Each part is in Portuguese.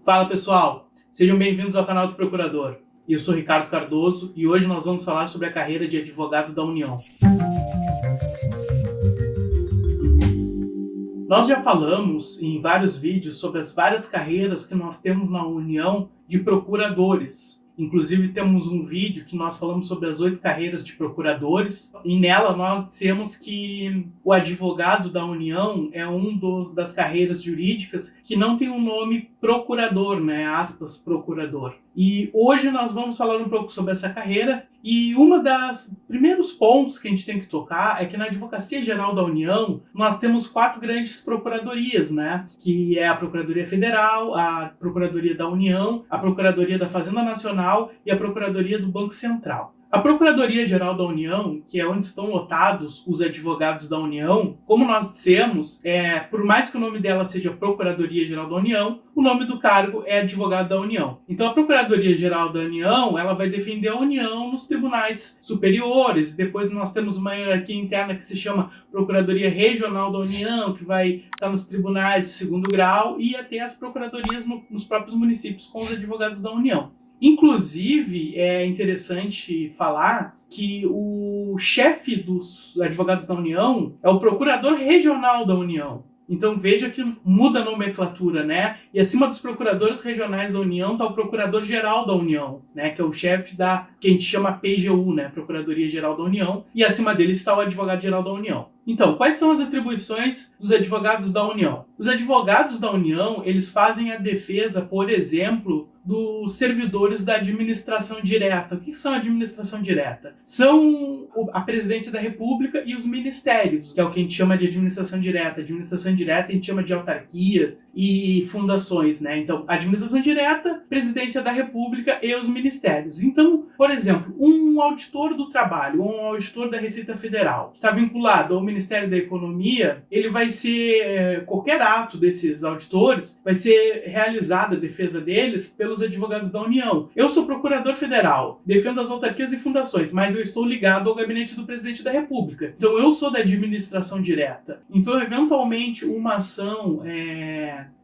Fala pessoal, sejam bem-vindos ao canal do Procurador. Eu sou Ricardo Cardoso e hoje nós vamos falar sobre a carreira de advogado da União. Nós já falamos em vários vídeos sobre as várias carreiras que nós temos na União de procuradores. Inclusive temos um vídeo que nós falamos sobre as 8 carreiras de procuradores e nela nós dissemos que o advogado da União é das carreiras jurídicas que não tem um nome procurador, né? Aspas, procurador. E hoje nós vamos falar um pouco sobre essa carreira e um dos primeiros pontos que a gente tem que tocar é que na Advocacia Geral da União nós temos 4 grandes procuradorias, né? Que é a Procuradoria Federal, a Procuradoria da União, a Procuradoria da Fazenda Nacional e a Procuradoria do Banco Central. A Procuradoria-Geral da União, que é onde estão lotados os advogados da União, como nós dissemos, por mais que o nome dela seja Procuradoria-Geral da União, o nome do cargo é Advogado da União. Então a Procuradoria-Geral da União, ela vai defender a União nos tribunais superiores. Depois nós temos uma hierarquia interna que se chama Procuradoria Regional da União, que vai estar nos tribunais de segundo grau, e até as procuradorias nos próprios municípios com os advogados da União. Inclusive, é interessante falar que o chefe dos advogados da União é o procurador regional da União. Então veja que muda a nomenclatura, né? E acima dos procuradores regionais da União está o Procurador-Geral da União, né? Que é o chefe que a gente chama PGU, né? Procuradoria-Geral da União. E acima dele está o Advogado-Geral da União. Então, quais são as atribuições dos advogados da União? Os advogados da União, eles fazem a defesa, por exemplo, dos servidores da administração direta. O que são a administração direta? São a Presidência da República e os ministérios, que é o que a gente chama de administração direta. Administração direta a gente chama de autarquias e fundações, né? Então, administração direta, Presidência da República e os ministérios. Então, por exemplo, um auditor do trabalho, um auditor da Receita Federal, que está vinculado ao Ministério da Economia, ele vai ser, qualquer ato desses auditores, vai ser realizada a defesa deles pelos advogados da União. Eu sou procurador federal, defendo as autarquias e fundações, mas eu estou ligado ao gabinete do presidente da República. Então eu sou da administração direta. Então, eventualmente, uma ação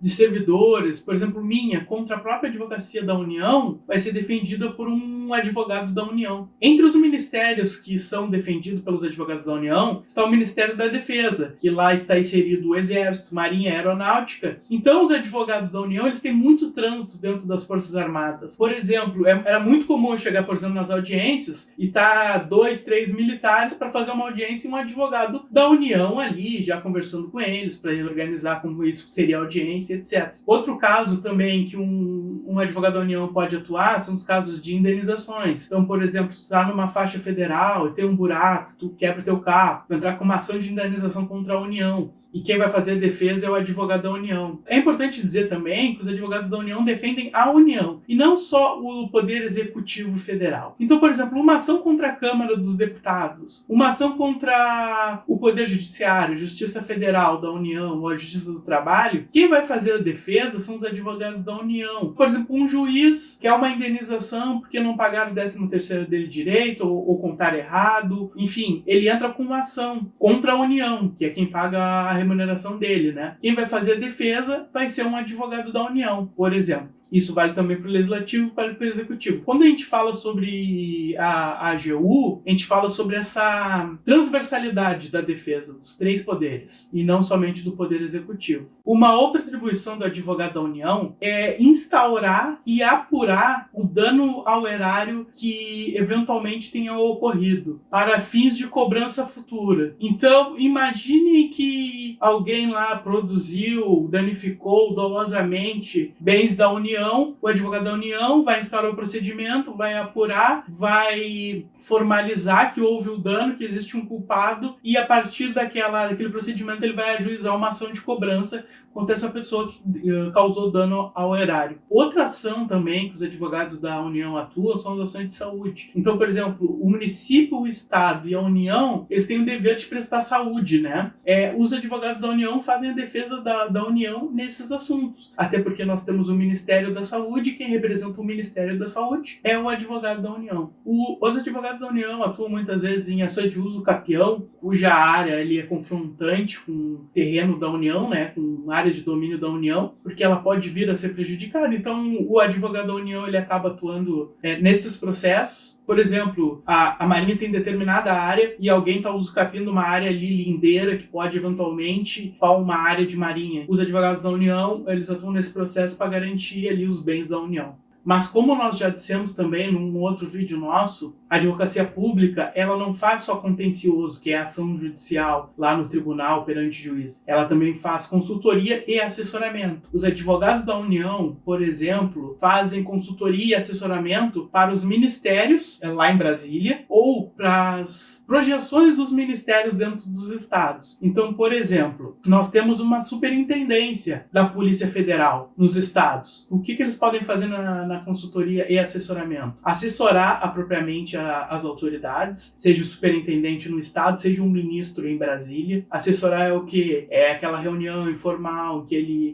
de servidores, por exemplo, minha, contra a própria advocacia da União, vai ser defendida por um advogado da União. Entre os ministérios que são defendidos pelos advogados da União, está o Ministério da Defesa, que lá está inserido o Exército, Marinha e Aeronáutica. Então, os advogados da União, eles têm muito trânsito dentro das Forças Armadas. Por exemplo, era muito comum eu chegar, por exemplo, nas audiências e tá 2, 3 militares para fazer uma audiência e um advogado da União ali, já conversando com eles, para organizar como isso seria a audiência, etc. Outro caso também que um advogado da União pode atuar são os casos de indenizações. Então, por exemplo, tu está numa faixa federal e tem um buraco, tu quebra teu carro, tu entrar com uma ação de indenização contra a União. E quem vai fazer a defesa é o advogado da União. É importante dizer também que os advogados da União defendem a União, e não só o Poder Executivo Federal. Então, por exemplo, uma ação contra a Câmara dos Deputados, uma ação contra o Poder Judiciário, Justiça Federal da União ou a Justiça do Trabalho, quem vai fazer a defesa são os advogados da União. Por exemplo, um juiz quer uma indenização porque não pagaram o 13º dele direito ou contaram errado. Enfim, ele entra com uma ação contra a União, que é quem paga a remuneração dele, né? Quem vai fazer a defesa vai ser um advogado da União, por exemplo. Isso vale também para o Legislativo e para o Executivo. Quando a gente fala sobre a AGU, a gente fala sobre essa transversalidade da defesa dos 3 poderes, e não somente do Poder Executivo. Uma outra atribuição do advogado da União é instaurar e apurar o dano ao erário que eventualmente tenha ocorrido, para fins de cobrança futura. Então, imagine que alguém lá produziu, danificou dolosamente bens da União. O advogado da União vai instaurar o procedimento, vai apurar, vai formalizar que houve o dano, que existe um culpado, e a partir daquele procedimento ele vai ajuizar uma ação de cobrança contra essa pessoa que causou dano ao erário. Outra ação também que os advogados da União atuam são as ações de saúde. Então, por exemplo, o município, o Estado e a União, eles têm o dever de prestar saúde, né? Os advogados da União fazem a defesa da União nesses assuntos. Até porque nós temos o Ministério Ministério da Saúde, quem representa o Ministério da Saúde é o advogado da União. Os advogados da União atuam muitas vezes em ações de uso capião, cuja área ali é confrontante com o terreno da União, né, com a área de domínio da União, porque ela pode vir a ser prejudicada. Então, o advogado da União ele acaba atuando nesses processos. Por exemplo, a Marinha tem determinada área e alguém está usucapindo uma área ali lindeira que pode eventualmente ocupar uma área de Marinha. Os advogados da União, eles atuam nesse processo para garantir ali os bens da União. Mas como nós já dissemos também num outro vídeo nosso, a advocacia pública ela não faz só contencioso, que é ação judicial lá no tribunal perante juiz. Ela também faz consultoria e assessoramento. Os advogados da União, por exemplo, fazem consultoria e assessoramento para os ministérios lá em Brasília ou para as projeções dos ministérios dentro dos estados. Então, por exemplo, nós temos uma superintendência da Polícia Federal nos estados. O que eles podem fazer na consultoria e assessoramento? Assessorar apropriadamente as autoridades, seja o superintendente no estado, seja um ministro em Brasília. Assessorar é o que? É aquela reunião informal que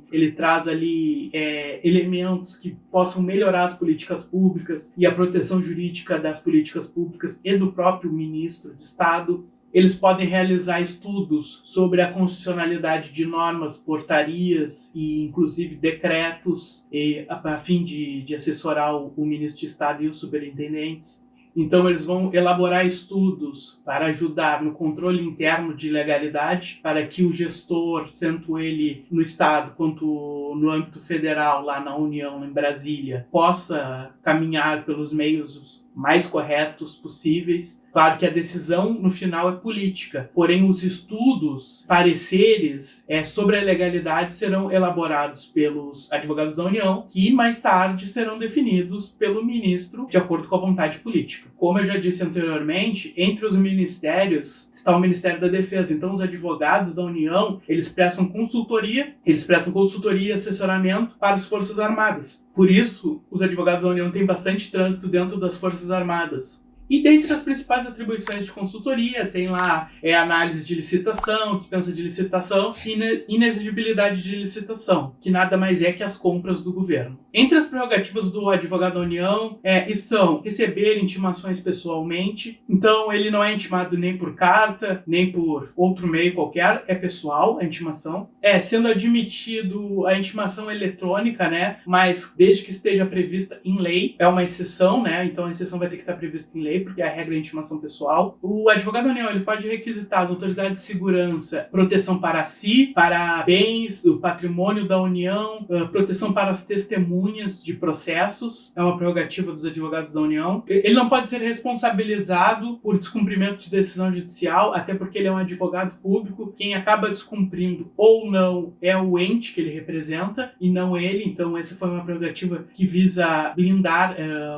ele traz ali elementos que possam melhorar as políticas públicas e a proteção jurídica das políticas públicas e do próprio ministro de estado. Eles podem realizar estudos sobre a constitucionalidade de normas, portarias e, inclusive, decretos a fim de assessorar o ministro de Estado e os superintendentes. Então, eles vão elaborar estudos para ajudar no controle interno de legalidade, para que o gestor, tanto ele no Estado quanto no âmbito federal, lá na União, em Brasília, possa caminhar pelos meios mais corretos possíveis. Claro que a decisão no final é política, porém os estudos, pareceres sobre a legalidade serão elaborados pelos advogados da União, que mais tarde serão definidos pelo ministro de acordo com a vontade política. Como eu já disse anteriormente, entre os ministérios está o Ministério da Defesa. Então os advogados da União, eles prestam consultoria e assessoramento para as Forças Armadas. Por isso, os advogados da União têm bastante trânsito dentro das Forças Armadas. E dentre as principais atribuições de consultoria, tem lá análise de licitação, dispensa de licitação e inexigibilidade de licitação, que nada mais é que as compras do governo. Entre as prerrogativas do advogado da União estão receber intimações pessoalmente, então ele não é intimado nem por carta, nem por outro meio qualquer, é pessoal a intimação. Sendo admitido a intimação eletrônica, né, mas desde que esteja prevista em lei, é uma exceção, né, então a exceção vai ter que estar prevista em lei, porque a regra é a intimação pessoal. O advogado da União ele pode requisitar às autoridades de segurança proteção para si, para bens, o patrimônio da União, proteção para as testemunhas de processos, é uma prerrogativa dos advogados da União. Ele não pode ser responsabilizado por descumprimento de decisão judicial, até porque ele é um advogado público. Quem acaba descumprindo ou não é o ente que ele representa e não ele. Então essa foi uma prerrogativa que visa blindar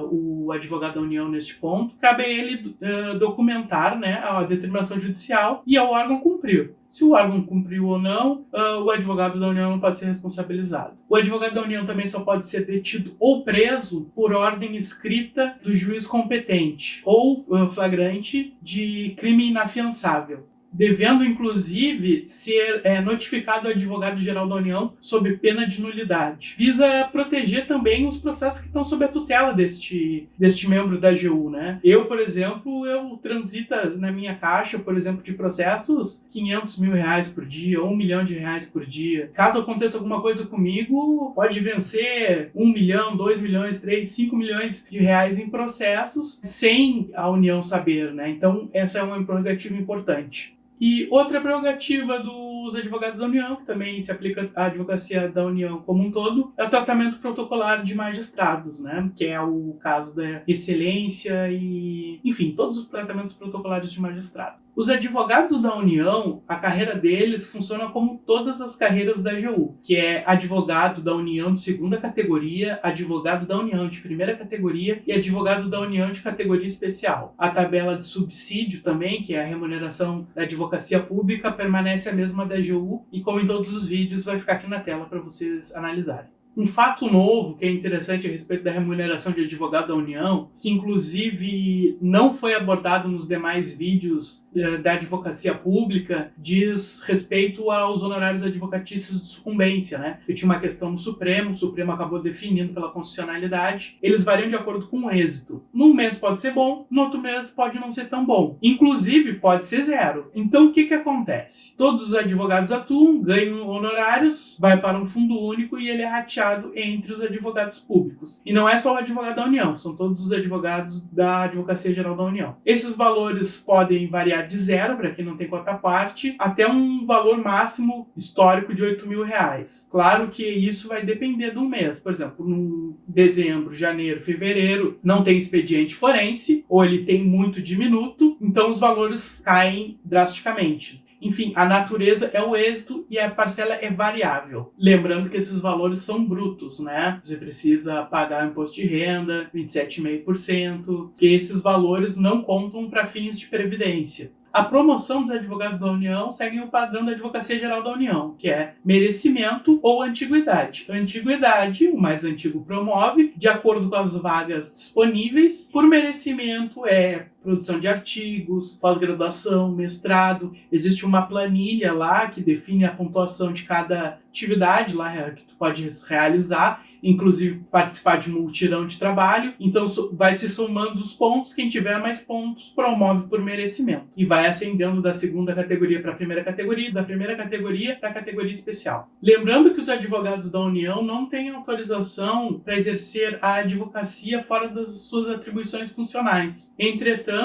o advogado da União neste ponto. Cabe a ele documentar, né, a determinação judicial e ao órgão cumprir. Se o órgão cumpriu ou não, o advogado da União não pode ser responsabilizado. O advogado da União também só pode ser detido ou preso por ordem escrita do juiz competente ou flagrante de crime inafiançável, devendo, inclusive, ser notificado ao advogado-geral da União sob pena de nulidade. Visa proteger também os processos que estão sob a tutela deste membro da AGU, né? Eu, por exemplo, eu transita na minha caixa, por exemplo, de processos R$500 mil por dia, ou R$1 milhão por dia. Caso aconteça alguma coisa comigo, pode vencer 1 milhão, 2 milhões, 3, 5 milhões de reais em processos sem a União saber, né? Então, essa é uma prerrogativa importante. E outra prerrogativa dos advogados da União, que também se aplica à advocacia da União como um todo, é o tratamento protocolar de magistrados, né? Que é o caso da excelência e, enfim, todos os tratamentos protocolares de magistrado. Os advogados da União, a carreira deles funciona como todas as carreiras da AGU, que é advogado da União de segunda categoria, advogado da União de primeira categoria e advogado da União de categoria especial. A tabela de subsídio também, que é a remuneração da advocacia pública, permanece a mesma da AGU e, como em todos os vídeos, vai ficar aqui na tela para vocês analisarem. Um fato novo que é interessante a respeito da remuneração de advogado da União, que inclusive não foi abordado nos demais vídeos da advocacia pública, diz respeito aos honorários advocatícios de sucumbência, né? Eu tinha uma questão no Supremo, o Supremo acabou definindo pela constitucionalidade, eles variam de acordo com o êxito. Num mês pode ser bom, no outro mês pode não ser tão bom. Inclusive pode ser zero. Então o que acontece? Todos os advogados atuam, ganham honorários, vai para um fundo único e ele é rateado entre os advogados públicos. E não é só o advogado da União, são todos os advogados da Advocacia Geral da União. Esses valores podem variar de zero, para quem não tem cota parte, até um valor máximo histórico de R$8.000. Claro que isso vai depender do mês. Por exemplo, no dezembro, janeiro, fevereiro, não tem expediente forense, ou ele tem muito diminuto, então os valores caem drasticamente. Enfim, a natureza é o êxito e a parcela é variável. Lembrando que esses valores são brutos, né? Você precisa pagar o imposto de renda, 27,5%, que esses valores não contam para fins de previdência. A promoção dos advogados da União segue o padrão da Advocacia Geral da União, que é merecimento ou antiguidade. Antiguidade, o mais antigo promove, de acordo com as vagas disponíveis. Por merecimento é produção de artigos, pós-graduação, mestrado. Existe uma planilha lá que define a pontuação de cada atividade lá que tu pode realizar, inclusive participar de um mutirão de trabalho. Então vai se somando os pontos, quem tiver mais pontos promove por merecimento. E vai ascendendo da segunda categoria para a primeira categoria, da primeira categoria para a categoria especial. Lembrando que os advogados da União não têm autorização para exercer a advocacia fora das suas atribuições funcionais. Entretanto,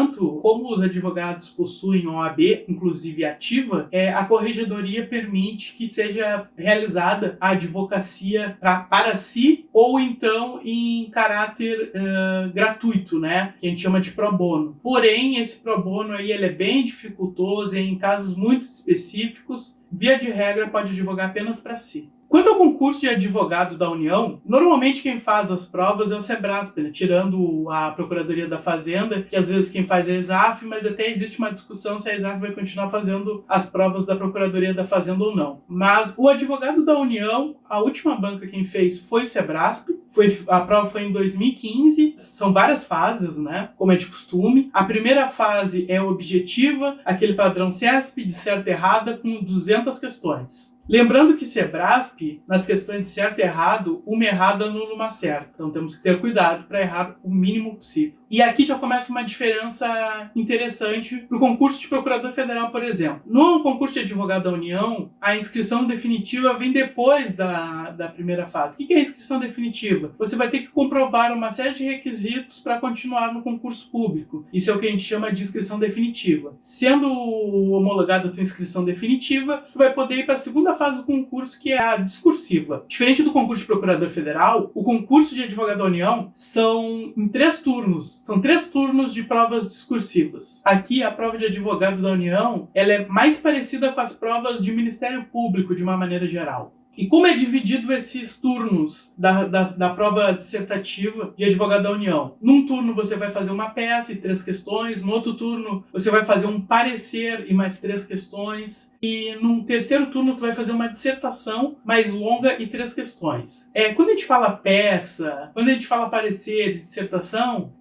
como os advogados possuem OAB, inclusive ativa, a Corregedoria permite que seja realizada a advocacia para si ou então em caráter gratuito, né? Que a gente chama de pro bono. Porém, esse pro bono aí ele é bem dificultoso e em casos muito específicos, via de regra, pode advogar apenas para si. Quanto ao concurso de advogado da União, normalmente quem faz as provas é o Sebrasp, né? Tirando a Procuradoria da Fazenda, que às vezes quem faz é a ESAF, mas até existe uma discussão se a ESAF vai continuar fazendo as provas da Procuradoria da Fazenda ou não. Mas o advogado da União, a última banca quem fez foi o Sebrasp, a prova foi em 2015, são várias fases, né? Como é de costume. A primeira fase é objetiva, aquele padrão CESP de certa e errada com 200 questões. Lembrando que Sebrasp, nas questões de certo e errado, uma errada anula uma certa. Então temos que ter cuidado para errar o mínimo possível. E aqui já começa uma diferença interessante para o concurso de procurador federal, por exemplo. No concurso de advogado da União, a inscrição definitiva vem depois da primeira fase. O que é a inscrição definitiva? Você vai ter que comprovar uma série de requisitos para continuar no concurso público. Isso é o que a gente chama de inscrição definitiva. Sendo homologada a tua inscrição definitiva, tu vai poder ir para a segunda fase do concurso, que é a discursiva. Diferente do concurso de procurador federal, o concurso de advogado da União são em 3 turnos. São 3 turnos de provas discursivas. Aqui, a prova de advogado da União, ela é mais parecida com as provas de Ministério Público, de uma maneira geral. E como é dividido esses turnos da prova dissertativa de advogado da União? Num turno você vai fazer uma peça e 3 questões, no outro turno você vai fazer um parecer e mais 3 questões, e num terceiro turno tu vai fazer uma dissertação mais longa e 3 questões. Quando a gente fala peça, quando a gente fala parecer e dissertação,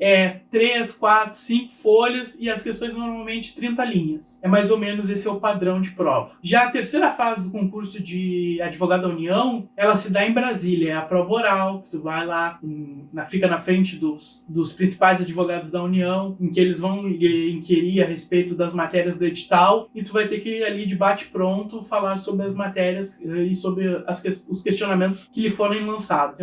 3, 4, 5 folhas e as questões normalmente 30 linhas. Mais ou menos esse é o padrão de prova. Já a terceira fase do concurso de advogado da União, ela se dá em Brasília, é a prova oral, que tu vai lá, fica na frente dos principais advogados da União, em que eles vão inquirir a respeito das matérias do edital, e tu vai ter que ir ali de bate-pronto falar sobre as matérias e sobre os questionamentos que lhe foram lançados.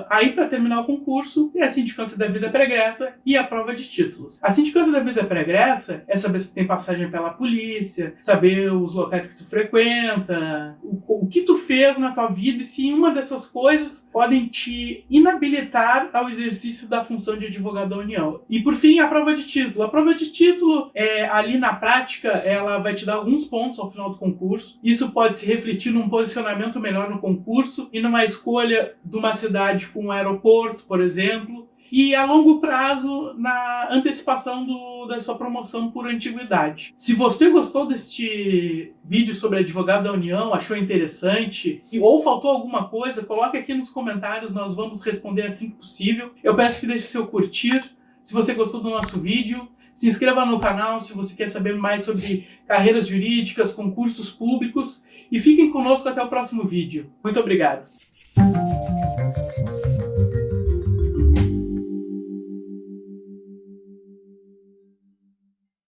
Aí, para terminar o concurso, tem a sindicância da vida pregressa e a prova de títulos. A sindicância da vida pregressa é saber se tu tem passagem pela polícia, saber os locais que tu frequenta, o que tu fez na tua vida e se uma dessas coisas podem te inabilitar ao exercício da função de advogado da União. E por fim, a prova de título. A prova de título, ali na prática, ela vai te dar alguns pontos ao final do concurso. Isso pode se refletir num posicionamento melhor no concurso e numa escolha de uma cidade com um aeroporto, por exemplo. e a longo prazo na antecipação da sua promoção por antiguidade. Se você gostou deste vídeo sobre advogado da União, achou interessante ou faltou alguma coisa, coloque aqui nos comentários, nós vamos responder assim que possível. Eu peço que deixe seu curtir. Se você gostou do nosso vídeo, se inscreva no canal se você quer saber mais sobre carreiras jurídicas, concursos públicos, e fiquem conosco até o próximo vídeo. Muito obrigado!